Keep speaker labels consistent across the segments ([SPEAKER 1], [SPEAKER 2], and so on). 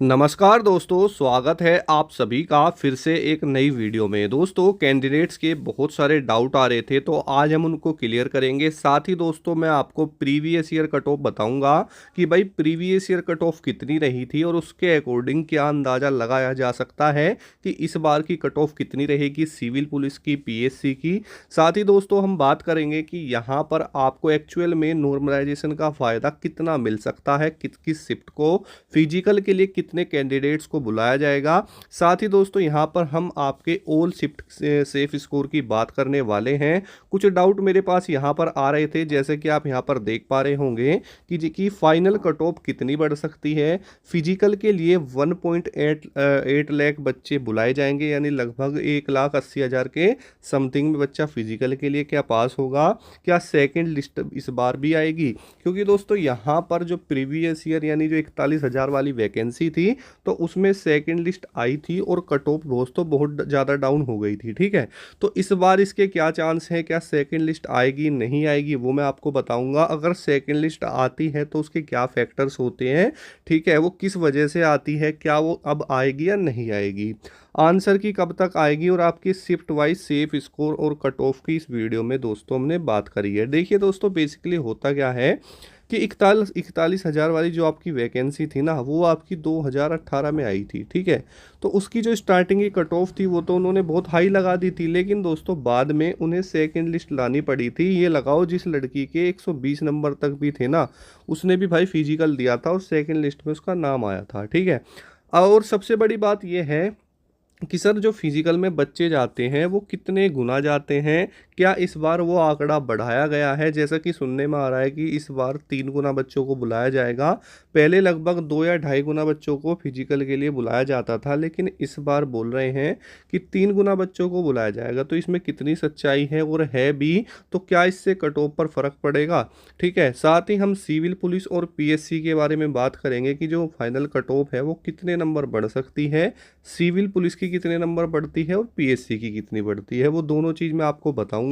[SPEAKER 1] नमस्कार दोस्तों, स्वागत है आप सभी का फिर से एक नई वीडियो में। दोस्तों, कैंडिडेट्स के बहुत सारे डाउट आ रहे थे, तो आज हम उनको क्लियर करेंगे। साथ ही दोस्तों, मैं आपको प्रीवियस ईयर कट ऑफ बताऊंगा कि भाई प्रीवियस ईयर कट ऑफ कितनी रही थी और उसके अकॉर्डिंग क्या अंदाज़ा लगाया जा सकता है कि इस बार की कट ऑफ कितनी रहेगी सिविल पुलिस की, पीएससी की। साथ ही दोस्तों, हम बात करेंगे कि यहाँ पर आपको एक्चुअल में नॉर्मलाइजेशन का फ़ायदा कितना मिल सकता है, किस किस शिफ्ट को, फिजिकल के लिए कितने कैंडिडेट्स को बुलाया जाएगा। साथ ही दोस्तों, यहाँ पर हम आपके ऑल शिफ्ट सेफ स्कोर की बात करने वाले हैं। कुछ डाउट मेरे पास यहाँ पर आ रहे थे, जैसे कि आप यहाँ पर देख पा रहे होंगे कि जी की फाइनल कट ऑफ कितनी बढ़ सकती है। फिजिकल के लिए 1.8 लाख बच्चे बुलाए जाएंगे, यानी लगभग 1,80,000 के समथिंग में बच्चा फिजिकल के लिए क्या पास होगा। क्या सेकेंड लिस्ट इस बार भी आएगी? क्योंकि दोस्तों, यहाँ पर जो प्रीवियस ईयर यानी जो 41,000 वाली वैकेंसी थी, तो उसमें सेकंड लिस्ट आई थी और कट ऑफ दोस्तों बहुत ज़्यादा डाउन हो गई थी। ठीक है, तो इस बार इसके क्या चांस हैं, क्या सेकंड लिस्ट आएगी नहीं आएगी, वो मैं आपको बताऊंगा। अगर सेकंड लिस्ट आती है तो उसके क्या फैक्टर्स होते हैं, ठीक है, वो किस वजह से आती है, क्या वो अब आएगी या नहीं आएगी, आंसर की कब तक आएगी, और आपकी शिफ्ट वाइज सेफ स्कोर और कट ऑफ की इस वीडियो में दोस्तों हमने बात करी है। देखिए दोस्तों, बेसिकली होता क्या है कि 41,000 वाली जो आपकी वैकेंसी थी ना, वो आपकी 2018 में आई थी। ठीक है, तो उसकी जो स्टार्टिंग की कट ऑफ थी वो तो उन्होंने बहुत हाई लगा दी थी, लेकिन दोस्तों बाद में उन्हें सेकंड लिस्ट लानी पड़ी थी। ये लगाओ, जिस लड़की के 120 नंबर तक भी थे ना, उसने भी भाई फिजिकल दिया था और सेकंड लिस्ट में उसका नाम आया था। ठीक है, और सबसे बड़ी बात यह है कि सर जो फिजिकल में बच्चे जाते हैं वो कितने गुना जाते हैं, क्या इस बार वो आंकड़ा बढ़ाया गया है? जैसा कि सुनने में आ रहा है कि इस बार 3 गुना बच्चों को बुलाया जाएगा। पहले लगभग 2 या 2.5 गुना बच्चों को फिजिकल के लिए बुलाया जाता था, लेकिन इस बार बोल रहे हैं कि 3 गुना बच्चों को बुलाया जाएगा। तो इसमें कितनी सच्चाई है, और है भी तो क्या इससे कट ऑफ पर फर्क पड़ेगा? ठीक है, साथ ही हम सिविल पुलिस और पीएससी के बारे में बात करेंगे कि जो फाइनल कट ऑफ है वो कितने नंबर बढ़ सकती है, सिविल पुलिस की कितने नंबर बढ़ती है और पीएससी की कितनी बढ़ती है, वो दोनों चीज़ मैं आपको बताऊंगा।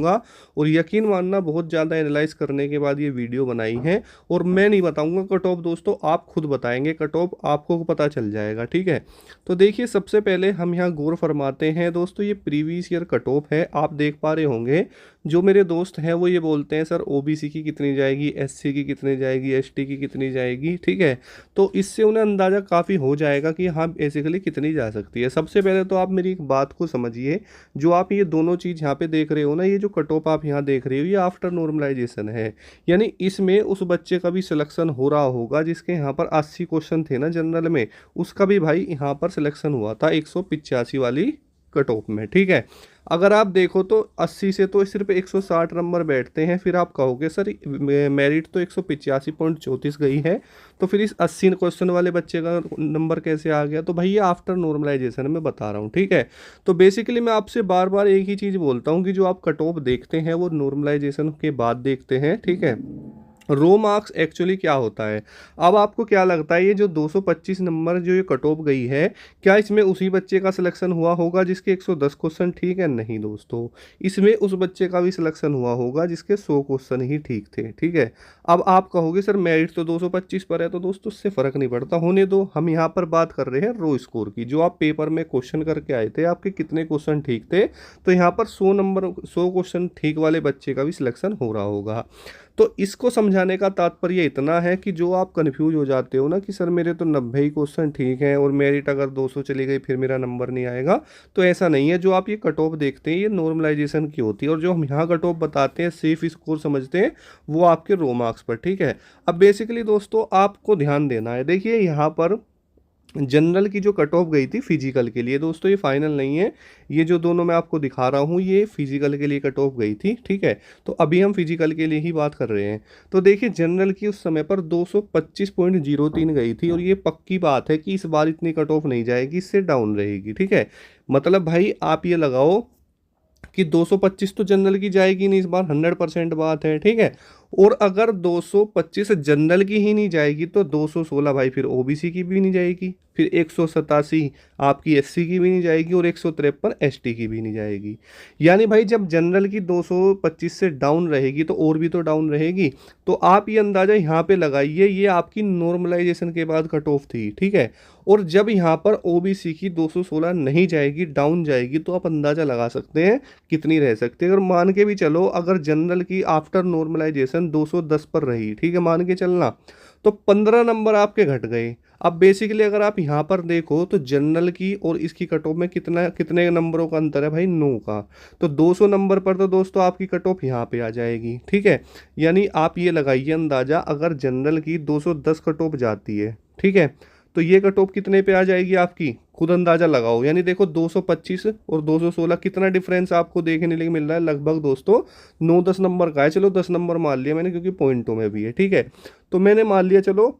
[SPEAKER 1] और यकीन मानना, बहुत ज़्यादा एनालाइज करने के बाद ये वीडियो बनाई है, और मैं नहीं बताऊंगा कट ऑफ दोस्तों, आप खुद बताएंगे कट ऑफ, आपको पता चल जाएगा। ठीक है, तो देखिए, सबसे पहले हम यहाँ गौर फरमाते हैं दोस्तों, ये प्रीवियस ईयर कट ऑफ है। आप देख पा रहे होंगे, जो मेरे दोस्त हैं वो ये बोलते हैं सर ओबीसी की कितनी जाएगी, एससी की कितनी जाएगी, एसटी की कितनी जाएगी। ठीक है, तो इससे उन्हें अंदाज़ा काफ़ी हो जाएगा कि हाँ बेसिकली कितनी जा सकती है। सबसे पहले तो आप मेरी एक बात को समझिए, जो आप ये दोनों चीज़ यहाँ पे देख रहे हो ना, ये जो कट ऑफ आप यहाँ देख रहे हो, ये आफ्टर नॉर्मलाइजेशन है। यानी इसमें उस बच्चे का भी सिलेक्शन हो रहा होगा जिसके यहाँ पर 80 क्वेश्चन थे ना जनरल में, उसका भी भाई यहाँ पर सिलेक्शन हुआ था 185 वाली कट ऑफ में। ठीक है, अगर आप देखो तो 80 से तो सिर्फ 160 नंबर बैठते हैं, फिर आप कहोगे सर मेरिट तो 185.34 गई है, तो फिर इस 80 क्वेश्चन वाले बच्चे का नंबर कैसे आ गया? तो भाई ये आफ्टर नॉर्मलाइजेशन में बता रहा हूँ। ठीक है, तो बेसिकली मैं आपसे बार बार एक ही चीज़ बोलता हूँ कि जो आप कट ऑफ देखते हैं वो नॉर्मलाइजेशन के बाद देखते हैं। ठीक है, रो मार्क्स एक्चुअली क्या होता है? अब आपको क्या लगता है, ये जो 225 नंबर जो ये कट ऑफ गई है, क्या इसमें उसी बच्चे का सिलेक्शन हुआ होगा जिसके 110 क्वेश्चन ठीक है? नहीं दोस्तों, इसमें उस बच्चे का भी सिलेक्शन हुआ होगा जिसके 100 क्वेश्चन ही ठीक थे। ठीक है, अब आप कहोगे सर मेरिट तो 225 पर है, तो दोस्तों उससे फ़र्क नहीं पड़ता, होने दो। हम यहाँ पर बात कर रहे हैं रो स्कोर की, जो आप पेपर में क्वेश्चन करके आए थे, आपके कितने क्वेश्चन ठीक थे, तो यहाँ पर 100 क्वेश्चन ठीक वाले बच्चे का भी सिलेक्शन हो रहा होगा। तो इसको समझाने का तात्पर्य इतना है कि जो आप कंफ्यूज हो जाते हो ना कि सर मेरे तो 90 ही क्वेश्चन ठीक हैं और मेरिट अगर 200 चली गई फिर मेरा नंबर नहीं आएगा, तो ऐसा नहीं है। जो आप ये कट ऑफ देखते हैं ये नॉर्मलाइजेशन की होती है, और जो हम यहाँ कट ऑफ बताते हैं सेफ स्कोर समझते हैं, वो आपके रो मार्क्स पर। ठीक है, अब बेसिकली दोस्तों आपको ध्यान देना है, देखिए यहाँ पर जनरल की जो कट ऑफ गई थी फिजिकल के लिए, दोस्तों ये फाइनल नहीं है, ये जो दोनों मैं आपको दिखा रहा हूँ ये फिजिकल के लिए कट ऑफ गई थी। ठीक है, तो अभी हम फिजिकल के लिए ही बात कर रहे हैं। तो देखिए, जनरल की उस समय पर 225.03 गई थी, और ये पक्की बात है कि इस बार इतनी कट ऑफ नहीं जाएगी, इससे डाउन रहेगी। ठीक है, मतलब भाई आप ये लगाओ कि 225 तो जनरल की जाएगी नहीं इस बार, 100% बात है। ठीक है, और अगर 225 जनरल की ही नहीं जाएगी तो 216 भाई फिर ओबीसी की भी नहीं जाएगी, फिर 187 आपकी एससी की भी नहीं जाएगी और 153 एसटी की भी नहीं जाएगी। यानी भाई जब जनरल की 225 से डाउन रहेगी तो और भी तो डाउन रहेगी। तो आप ये अंदाजा यहाँ पे लगाइए, ये आपकी नॉर्मलाइजेशन के बाद कट ऑफ थी, ठीक है। और जब यहाँ पर ओबीसी की 216 नहीं जाएगी, डाउन जाएगी, तो आप अंदाजा लगा सकते हैं कितनी रह सकती है। अगर मान के भी चलो, अगर जनरल की आफ्टर नॉर्मलाइजेशन 210 पर रही, ठीक है, मान के चलना, तो 15 नंबर आपके घट गए। अब बेसिकली अगर आप यहाँ पर देखो तो जनरल की और इसकी कट ऑफ में कितना कितने नंबरों का अंतर है भाई, 9 का। तो 200 नंबर पर तो दोस्तों आपकी कट ऑफ यहाँ पे आ जाएगी, ठीक है। यानी आप ये लगाइए अंदाजा, अगर जनरल की 210 कट ऑफ जाती है, ठीक है, तो ये कट ऑफ कितने पे आ जाएगी आपकी, खुद अंदाजा लगाओ। यानी देखो 225 और 216 कितना डिफरेंस आपको देखने के लिए मिल रहा है, लगभग दोस्तों 9-10 नंबर का है। चलो 10 नंबर मान लिया मैंने क्योंकि पॉइंटों में भी है, ठीक है। तो मैंने मान लिया, चलो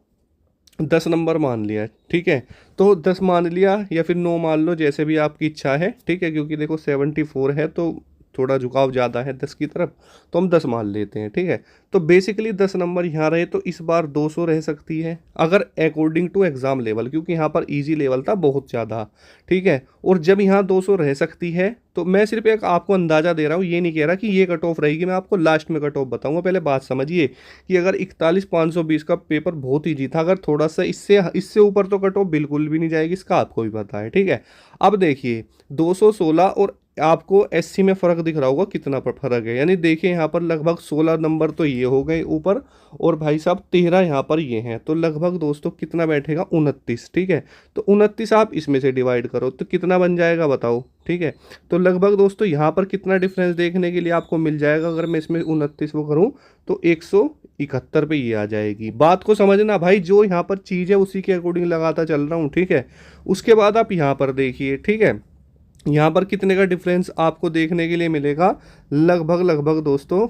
[SPEAKER 1] 10 नंबर मान लिया, ठीक है। तो 10 मान लिया या फिर 9 मान लो, जैसे भी आपकी इच्छा है, ठीक है, क्योंकि देखो 74 है तो थोड़ा झुकाव ज़्यादा है 10 की तरफ, तो हम 10 मान लेते हैं, ठीक है। तो बेसिकली 10 नंबर यहाँ रहे तो इस बार 200 रह सकती है, अगर अकॉर्डिंग टू एग्ज़ाम लेवल, क्योंकि यहाँ पर इजी लेवल था बहुत ज़्यादा, ठीक है। और जब यहाँ 200 रह सकती है तो मैं सिर्फ एक आपको अंदाज़ा दे रहा हूँ, ये नहीं कह रहा कि ये कट ऑफ रहेगी, मैं आपको लास्ट में कट ऑफ बताऊँगा। पहले बात समझिए कि अगर 41,520 का पेपर बहुत ईजी था, अगर थोड़ा सा इससे इससे ऊपर तो कट ऑफ बिल्कुल भी नहीं जाएगी, इसका आपको भी पता है, ठीक है। अब देखिए 216 और आपको एससी में फ़र्क दिख रहा होगा कितना फ़र्क है। यानी देखिए यहाँ पर लगभग 16 नंबर तो ये हो गए ऊपर, और भाई साहब 13 यहाँ पर ये हैं, तो लगभग दोस्तों कितना बैठेगा, 29, ठीक है। तो 29 आप इसमें से डिवाइड करो तो कितना बन जाएगा बताओ, ठीक है। तो लगभग दोस्तों यहाँ पर कितना डिफरेंस देखने के लिए आपको मिल जाएगा, अगर मैं इसमें 29 वो करूँ तो 171 पे ये आ जाएगी। बात को समझना भाई, जो यहाँ पर चीज़ है उसी के अकॉर्डिंग लगाता चल रहा हूँ, ठीक है। उसके बाद आप यहाँ पर देखिए, ठीक है, यहाँ पर कितने का डिफरेंस आपको देखने के लिए मिलेगा, लगभग लगभग दोस्तों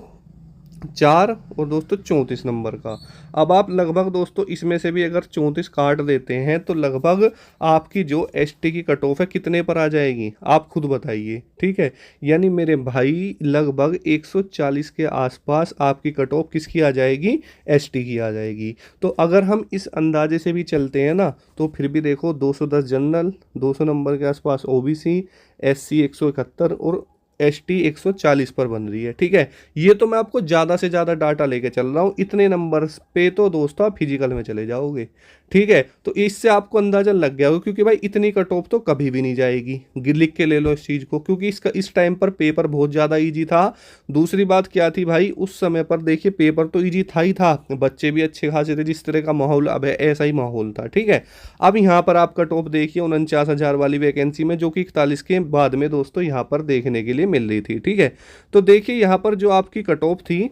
[SPEAKER 1] 4 और दोस्तों 34 नंबर का। अब आप लगभग दोस्तों इसमें से भी अगर 34 काट देते हैं तो लगभग आपकी जो एसटी की कट ऑफ है कितने पर आ जाएगी, आप खुद बताइए, ठीक है। यानी मेरे भाई लगभग 140 के आसपास आपकी कट ऑफ किसकी आ जाएगी, एसटी की आ जाएगी। तो अगर हम इस अंदाजे से भी चलते हैं ना, तो फिर भी देखो 210 जनरल, 200 नंबर के आसपास ओबीसी, एससी 171 और एसटी 140 पर बन रही है, ठीक है। ये तो मैं आपको ज़्यादा से ज़्यादा डाटा लेके चल रहा हूँ, इतने नंबर पे तो दोस्तों आप फिजिकल में चले जाओगे, ठीक है। तो इससे आपको अंदाजा लग गया होगा, क्योंकि भाई इतनी कट ऑफ तो कभी भी नहीं जाएगी, लिख के ले लो इस चीज़ को, क्योंकि इसका इस टाइम पर पेपर बहुत ज़्यादा ईजी था। दूसरी बात क्या थी भाई, उस समय पर देखिए पेपर तो ईजी था ही था, बच्चे भी अच्छे खासे थे, जिस तरह का माहौल अब है ऐसा ही माहौल था, ठीक है। अब यहाँ पर आप कट ऑफ देखिए 49,000 वाली वैकेंसी में, जो कि 41 के बाद में दोस्तों यहाँ पर देखने के लिए मिल रही थी, ठीक है। तो देखिए यहाँ पर जो आपकी कट ऑफ थी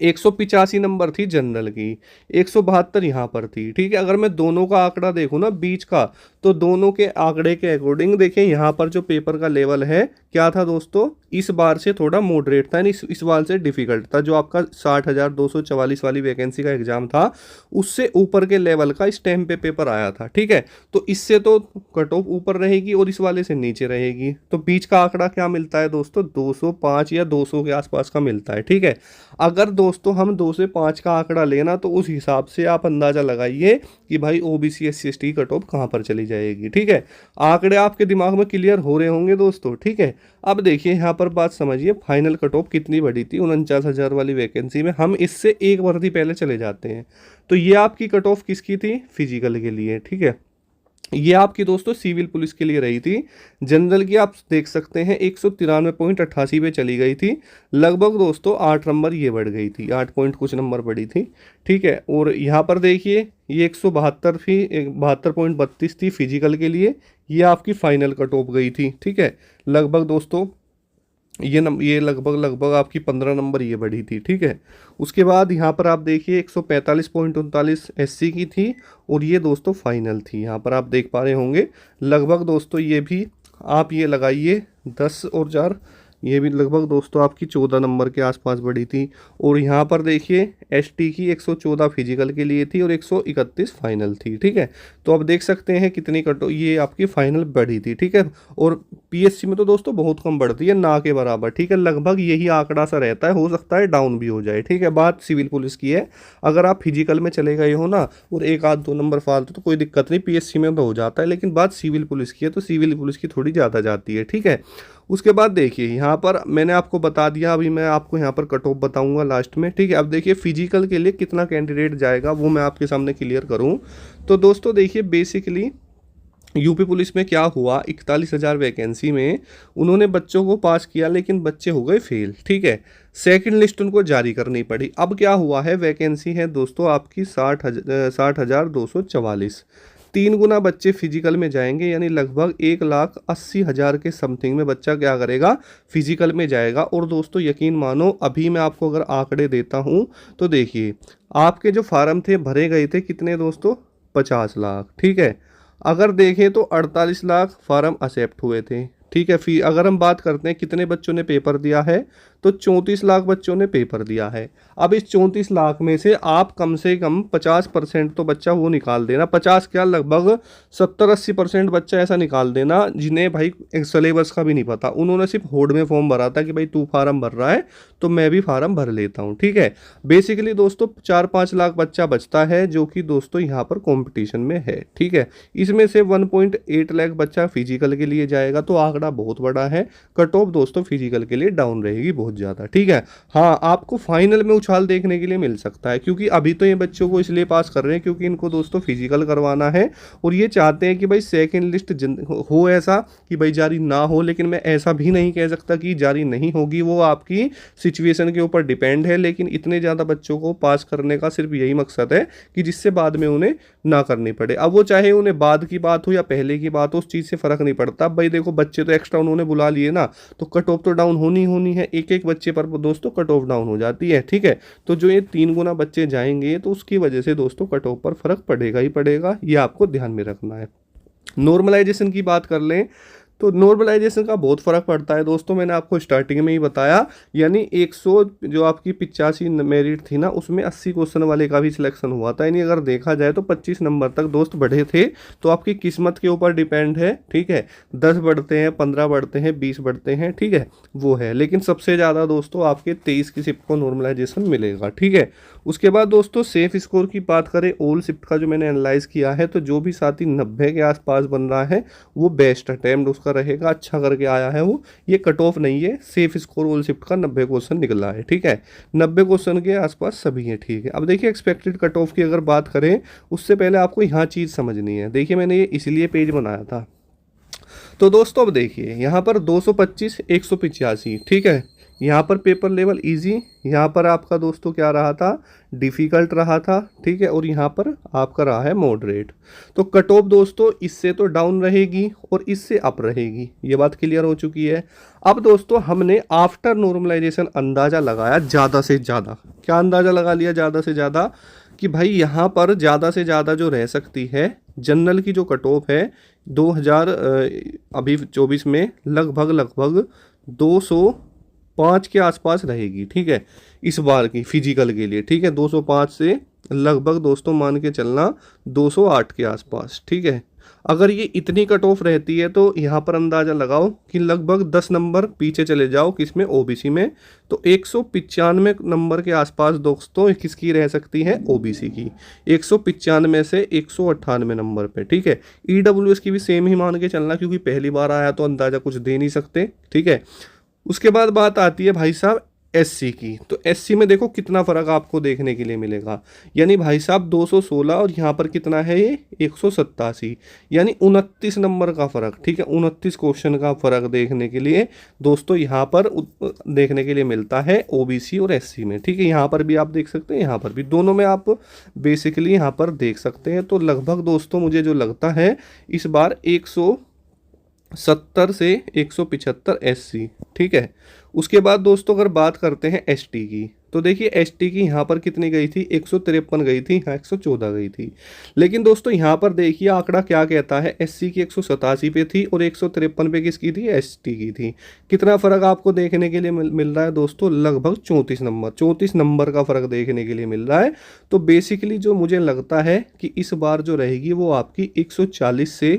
[SPEAKER 1] 185 नंबर थी जनरल की, 172 यहाँ पर थी, ठीक है। अगर मैं दोनों का आंकड़ा देखूँ ना बीच का, तो दोनों के आंकड़े के अकॉर्डिंग देखें यहाँ पर जो पेपर का लेवल है क्या था दोस्तों, इस बार से थोड़ा मॉडरेट था, यानी इस बार से डिफिकल्ट था। जो आपका 60,244 वाली वैकेंसी का एग्जाम था उससे ऊपर के लेवल का इस टाइम पे पेपर आया था, ठीक है। तो इससे तो कट ऑफ ऊपर रहेगी और इस वाले से नीचे रहेगी, तो बीच का आंकड़ा क्या मिलता है दोस्तों, 205 या 200 के आसपास का मिलता है, ठीक है। अगर दोस्तों हम 2 से 5 का आंकड़ा लेना तो उस हिसाब से आप अंदाजा लगाइए कि भाई OBC SC ST cut off कहाँ पर चली जाएगी, ठीक है। आंकड़े आपके दिमाग में क्लियर हो रहे होंगे दोस्तों, ठीक है। अब देखिए यहाँ पर बात समझिए, फाइनल कट ऑफ कितनी बड़ी थी 49,000 वाली वैकेंसी में, हम इससे एक वर्दी पहले चले जाते हैं। तो ये आपकी कट ऑफ किसकी थी, फिजिकल के लिए, ठीक है। ये आपकी दोस्तों सिविल पुलिस के लिए रही थी। जनरल की आप देख सकते हैं 193.88 पे चली गई थी, लगभग दोस्तों 8 नंबर ये बढ़ गई थी, 8 पॉइंट कुछ नंबर बढ़ी थी, ठीक है। और यहाँ पर देखिए ये 172 थी, 72.32 थी फिजिकल के लिए, ये आपकी फाइनल कट ऑफ गई थी, ठीक है। लगभग दोस्तों ये लगभग आपकी 15 नंबर ये बढ़ी थी, ठीक है। उसके बाद यहाँ पर आप देखिए 145.39 एससी की थी, और ये दोस्तों फाइनल थी, यहाँ पर आप देख पा रहे होंगे। लगभग दोस्तों ये भी आप ये लगाइए 10 और 4 ये भी लगभग दोस्तों आपकी 14 नंबर के आसपास बढ़ी थी। और यहाँ पर देखिए एसटी की 114 फिजिकल के लिए थी और 131 फाइनल थी, ठीक है। तो अब देख सकते हैं कितनी कटो ये आपकी फाइनल बढ़ी थी, ठीक है। और पीएससी में तो दोस्तों बहुत कम बढ़ती है, ना के बराबर, ठीक है। लगभग यही आंकड़ा सा रहता है, हो सकता है डाउन भी हो जाए, ठीक है। बात सिविल पुलिस की है। अगर आप फिजिकल में चले गए हो ना और एक आध दो नंबर फालतू तो कोई दिक्कत नहीं, पीएससी में तो हो जाता है। लेकिन बात सिविल पुलिस की है तो सिविल पुलिस की थोड़ी ज़्यादा जाती है, ठीक है। उसके बाद देखिए यहाँ पर मैंने आपको बता दिया, अभी मैं आपको यहाँ पर कट ऑफ बताऊंगा लास्ट में, ठीक है। अब देखिए फिजिकल के लिए कितना कैंडिडेट जाएगा वो मैं आपके सामने क्लियर करूँ। तो दोस्तों देखिए बेसिकली यूपी पुलिस में क्या हुआ, 41,000 वैकेंसी में उन्होंने बच्चों को पास किया लेकिन बच्चे हो गए फेल, ठीक है। सेकेंड लिस्ट उनको जारी करनी पड़ी। अब क्या हुआ है, वैकेंसी है दोस्तों आपकी 60,244, 3 गुना बच्चे फिजिकल में जाएंगे, यानी लगभग 1,80,000 के समथिंग में बच्चा क्या करेगा, फिजिकल में जाएगा। और दोस्तों यकीन मानो अभी मैं आपको अगर आंकड़े देता हूँ तो देखिए आपके जो फार्म थे भरे गए थे कितने दोस्तों, 50 लाख, ठीक है। अगर देखें तो 48 लाख फार्म एक्सेप्ट हुए थे, ठीक है। फिर अगर हम बात करते हैं कितने बच्चों ने पेपर दिया है तो 34 लाख बच्चों ने पेपर दिया है। अब इस 34 लाख में से आप कम से कम 50% तो बच्चा वो निकाल देना, 50 क्या लगभग 70-80% बच्चा ऐसा निकाल देना जिन्हें भाई सिलेबस का भी नहीं पता, उन्होंने सिर्फ होड़ में फॉर्म भरा था कि भाई तू फार्म भर रहा है तो मैं भी फार्म भर लेता हूँ, ठीक है। बेसिकली दोस्तों 4-5 लाख बच्चा बचता है जो कि दोस्तों यहाँ पर कॉम्पिटिशन में है, ठीक है। इसमें से 1.8 लाख बच्चा फिजिकल के लिए जाएगा, तो आंकड़ा बहुत बड़ा है। कट ऑफ दोस्तों फिजिकल के लिए डाउन रहेगी बहुत ज़्यादा, ठीक है। हाँ आपको फाइनल में उछाल देखने के लिए मिल सकता है, क्योंकि अभी तो ये बच्चों को इसलिए पास कर रहे हैं क्योंकि इनको दोस्तों फिजिकल करवाना है और ये चाहते हैं कि भाई सेकेंड लिस्ट हो ऐसा कि भाई जारी ना हो। लेकिन मैं ऐसा भी नहीं कह सकता कि जारी नहीं होगी, वो आपकी सिचुएशन के ऊपर डिपेंड है। लेकिन इतने ज़्यादा बच्चों को पास करने का सिर्फ यही मकसद है कि जिससे बाद में उन्हें ना करनी पड़े। अब वो चाहे उन्हें बाद की बात हो या पहले की बात हो, उस चीज़ से फ़र्क नहीं पड़ता। भाई देखो बच्चे तो एक्स्ट्रा उन्होंने बुला लिए ना, तो कट ऑफ तो डाउन होनी है, एक एक बच्चे पर दोस्तों कट ऑफ डाउन हो जाती है, ठीक है। तो जो ये 3 गुना बच्चे जाएंगे तो उसकी वजह से दोस्तों कट ऑफ पर फर्क पड़ेगा ही पड़ेगा, ये आपको ध्यान में रखना है। नॉर्मलाइजेशन की बात कर लें तो नॉर्मलाइजेशन का बहुत फ़र्क पड़ता है दोस्तों, मैंने आपको स्टार्टिंग में ही बताया। यानी 100 जो आपकी 85 मेरिट थी ना, उसमें 80 क्वेश्चन वाले का भी सिलेक्शन हुआ था। यानी अगर देखा जाए तो 25 नंबर तक दोस्त बढ़े थे। तो आपकी किस्मत के ऊपर डिपेंड है, ठीक है। 10 बढ़ते हैं, 15 बढ़ते हैं, 20 बढ़ते हैं, ठीक है, वो है। लेकिन सबसे ज़्यादा दोस्तों आपके 23 की शिफ्ट को नॉर्मलाइजेशन मिलेगा, ठीक है। उसके बाद दोस्तों सेफ स्कोर की बात करें, ओल्ड शिफ्ट का जो मैंने एनालाइज किया है, तो जो भी साथी 90 के आसपास बन रहा है वो बेस्ट अटेम्प्ट उसका रहेगा, अच्छा करके आया है वो। ये कट ऑफ नहीं है, सेफ स्कोर ओल्ड शिफ्ट का 90 क्वेश्चन निकला है, ठीक है। 90 क्वेश्चन के आसपास सभी है, ठीक है। अब देखिए एक्सपेक्टेड कट ऑफ की अगर बात करें, उससे पहले आपको यहाँ चीज़ समझनी है। देखिए मैंने ये इसलिए पेज बनाया था। तो दोस्तों अब देखिए यहाँ पर 225, 185, ठीक है। यहाँ पर पेपर लेवल इजी, यहाँ पर आपका दोस्तों क्या रहा था, डिफ़िकल्ट रहा था, ठीक है। और यहाँ पर आपका रहा है मॉडरेट। तो कट ऑफ दोस्तों इससे तो डाउन रहेगी और इससे अप रहेगी, ये बात क्लियर हो चुकी है। अब दोस्तों हमने आफ्टर नॉर्मलाइजेशन अंदाज़ा लगाया ज़्यादा से ज़्यादा। क्या अंदाज़ा लगा लिया ज़्यादा से ज़्यादा, कि भाई यहाँ पर ज़्यादा से ज़्यादा जो रह सकती है जनरल की जो कट ऑफ है 2000 अभी 24 में लगभग 205 के आसपास रहेगी, ठीक है, इस बार की फिजिकल के लिए, ठीक है। 205 से लगभग दोस्तों मान के चलना 208 के आसपास, ठीक है। अगर ये इतनी कट ऑफ रहती है तो यहाँ पर अंदाज़ा लगाओ कि लगभग 10 नंबर पीछे चले जाओ, किसमें, ओबीसी में, तो 195 नंबर के आसपास दोस्तों किसकी रह सकती है, ओबीसी की, 195 से 198 नंबर पे, ठीक है। ईडब्ल्यूएस की भी सेम ही मान के चलना, क्योंकि पहली बार आया तो अंदाज़ा कुछ दे नहीं सकते, ठीक है। उसके बाद बात आती है भाई साहब एससी की। तो एससी में देखो कितना फ़र्क आपको देखने के लिए मिलेगा। यानी भाई साहब 216 और यहाँ पर कितना है ये 187, यानी 29 नंबर का फ़र्क, ठीक है। 29 क्वेश्चन का फ़र्क देखने के लिए दोस्तों यहाँ पर देखने के लिए मिलता है ओबीसी और एससी में, ठीक है। यहाँ पर भी आप देख सकते हैं, यहाँ पर भी, दोनों में आप बेसिकली यहाँ पर देख सकते हैं। तो लगभग दोस्तों मुझे जो लगता है इस बार 70 से 175 SC, ठीक है। उसके बाद दोस्तों अगर बात करते हैं ST की, तो देखिए ST की यहाँ पर कितनी गई थी, 153 गई थी, यहाँ 114 गई थी। लेकिन दोस्तों यहाँ पर देखिए आंकड़ा क्या कहता है, SC की 187 पे थी और 153 पे किसकी थी, ST की थी। कितना फ़र्क आपको देखने के लिए मिल रहा है दोस्तों, लगभग 34 नंबर का फ़र्क देखने के लिए मिल रहा है। तो बेसिकली जो मुझे लगता है कि इस बार जो रहेगी वो आपकी 140 से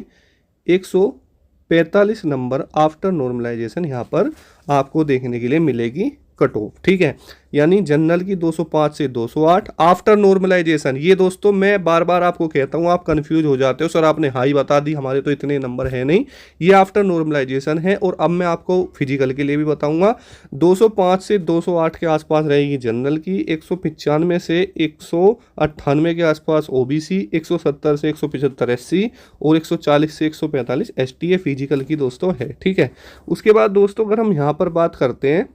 [SPEAKER 1] 145 नंबर आफ्टर नॉर्मलाइजेशन यहाँ पर आपको देखने के लिए मिलेगी कट ऑफ, ठीक है। यानी जनरल की 205 से 208 आफ्टर नॉर्मलाइजेशन। ये दोस्तों मैं बार बार आपको कहता हूँ, आप कंफ्यूज हो जाते हो, सर आपने हाई बता दी, हमारे तो इतने नंबर है नहीं। ये आफ्टर नॉर्मलाइजेशन है। और अब मैं आपको फिजिकल के लिए भी बताऊंगा। 205 से 208 के आसपास रहेगी जनरल की, 195 से 198 के आसपास OBC, 170 से 175 SC और 140 से 145 ST फिजिकल की दोस्तों है, ठीक है। उसके बाद दोस्तों अगर हम यहाँ पर बात करते हैं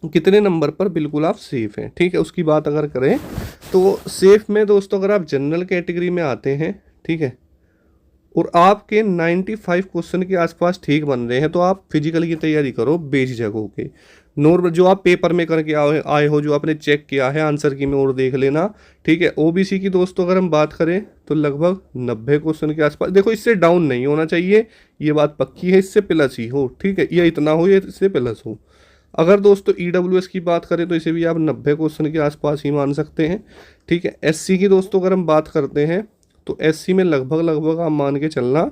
[SPEAKER 1] कितने नंबर पर बिल्कुल आप सेफ हैं, ठीक है, उसकी बात अगर करें तो सेफ में दोस्तों अगर आप जनरल कैटेगरी में आते हैं, ठीक है, और आपके 95 क्वेश्चन के आसपास ठीक बन रहे हैं, तो आप फिजिकल की तैयारी करो बेझिझक होके। नॉर्मल जो आप पेपर में करके आए हो, जो आपने चेक किया है आंसर की में और देख लेना, ठीक है। OBC की दोस्तों अगर हम बात करें तो लगभग 90 क्वेश्चन के आसपास, देखो इससे डाउन नहीं होना चाहिए, ये बात पक्की है, इससे प्लस ही हो, ठीक है, या इतना हो या इससे प्लस हो। अगर दोस्तों EWS की बात करें तो इसे भी आप 90 क्वेश्चन के आसपास ही मान सकते हैं, ठीक है। SC की दोस्तों अगर हम बात करते हैं तो SC में लगभग आप मान के चलना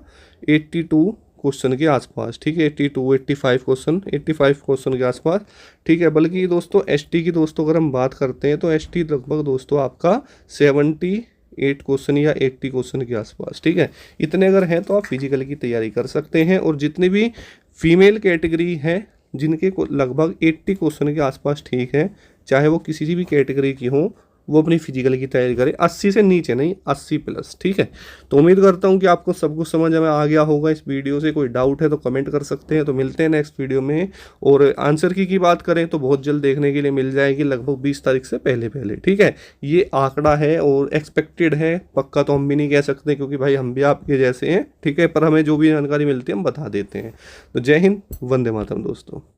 [SPEAKER 1] 82 क्वेश्चन के आसपास, ठीक है, 85 क्वेश्चन के आसपास, ठीक है। बल्कि दोस्तों ST की दोस्तों अगर हम बात करते हैं तो ST लगभग दोस्तों आपका 78 क्वेश्चन या 80 क्वेश्चन के आसपास, ठीक है। इतने अगर हैं तो आप फिजिकल की तैयारी कर सकते हैं। और जितने भी फीमेल कैटेगरी है जिनके को लगभग 80 क्वेश्चन के आसपास ठीक है, चाहे वो किसी भी कैटेगरी की हो, वो अपनी फिजिकल की तैयारी करें। 80 से नीचे नहीं, 80 प्लस, ठीक है। तो उम्मीद करता हूँ कि आपको सब कुछ समझ में आ गया होगा इस वीडियो से। कोई डाउट है तो कमेंट कर सकते हैं। तो मिलते हैं नेक्स्ट वीडियो में। और आंसर की बात करें तो बहुत जल्द देखने के लिए मिल जाएगी, लगभग 20 तारीख से पहले, ठीक है। ये आंकड़ा है और एक्सपेक्टेड है, पक्का तो हम भी नहीं कह सकते क्योंकि भाई हम भी आपके जैसे हैं, ठीक है। पर हमें जो भी जानकारी मिलती है हम बता देते हैं। तो जय हिंद, वंदे मातरम दोस्तों।